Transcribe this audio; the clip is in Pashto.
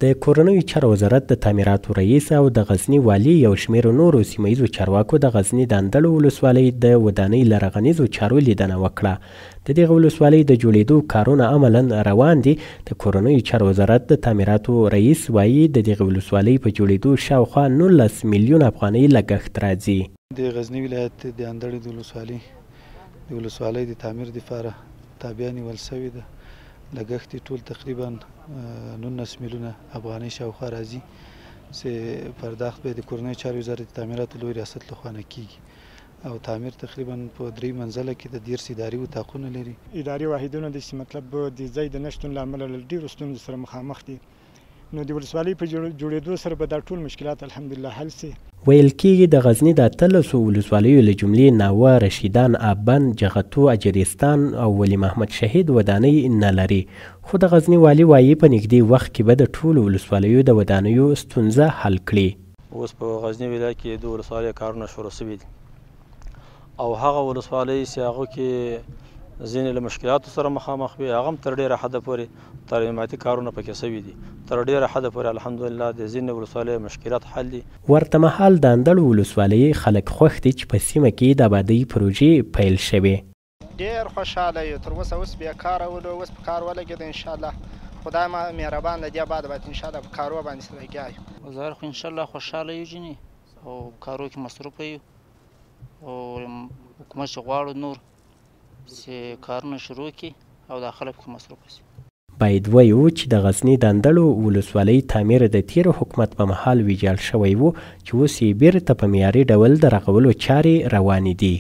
د کورنیو چارو وزارت د تعمیراتو رئیس او د غزنی والي یو شمېر نورو سیمه چارواکو د غزنی د اندړو ولسوالۍ د ودانۍ له رغنیزو چارو لیدنه وکړه. د دغه ولسوالۍ د جوړېدو کارونه عملاً روان دي. د کورنیو چارو وزارت د تعمیراتو رئیس وایي د دغه ولسوالۍ په جوړېدو شاوخوا 19 میلیون افغانۍ لګښت راځي. د غزنی ولایت د اندړو د ولسوالۍ د تعمیر لپاره تابع نیول شوې ده. لګښت ټول تقریبا 19 میلیونه افغانۍ شاوخوا راځي چې پرداخت به د کورنیو چارو وزارت تعمیراتو لوی ریاست لخوا نه کیږي او تعمیر تقریبا په 3 منزله کې د 10 اداري اتاقونه لري. اداري واحدونه د مطلب د ځای د نشتون له امله ډېرو ستونزو سره مخامخ دي. نو د ولسوالۍ په جوړېدو سره به دا ټول مشکلات الحمدلله حل سي. ویل کېږي د غزنی د 13 ولسوالیو له جملې ناوه، رشیدان، آبند، جغتو، اجرستان او ولی محمد شهید ودانۍ نه لري. خو د غزنی والي وایي په نږدې وخت کې به د ټولو ولسوالیو د ودانیو ستونزه حل کړي. اوس په غزنی ولایت کې د ولسوالۍ کارونه شروع شوي دي او هغه ولسوالۍ چې هغو کې ځینې له مشکلاتو سره مخامخ وي هغه هم تر ډېره حده پورې ترمیماتي کارونه پکې شوي دي. تر ډېره حده پورې الحمدلله د ځینې ولسوالیو مشکلات حل دي. ورته مهال د اندړو ولسوالۍ خلک خوښ دي چې په سیمه کې د آبادۍ پروژې پیل شوې. ډېر خوشحاله یو. تر اوسه اوس بېکاره ولو، اوس په کار ولګېده. انشاءالله خدای ما مهربان د دې بعد باید انشاءالله په کارو باندې لګیا یو. وزار خو انشاءالله خوشحاله یو جنې او کارو کې مصروفه یو او حکومت چې غواړو نور چې کارونه شروع کړي او دا خلک پکې مصروفه شي. باید وایو چې د غزنی د اندړو ولسوالۍ تعمیر د تیر حکومت په مهال ویجاړ شوی و چې اوس یې بیرته په معیاري ډول د رغولو چارې روانې دي.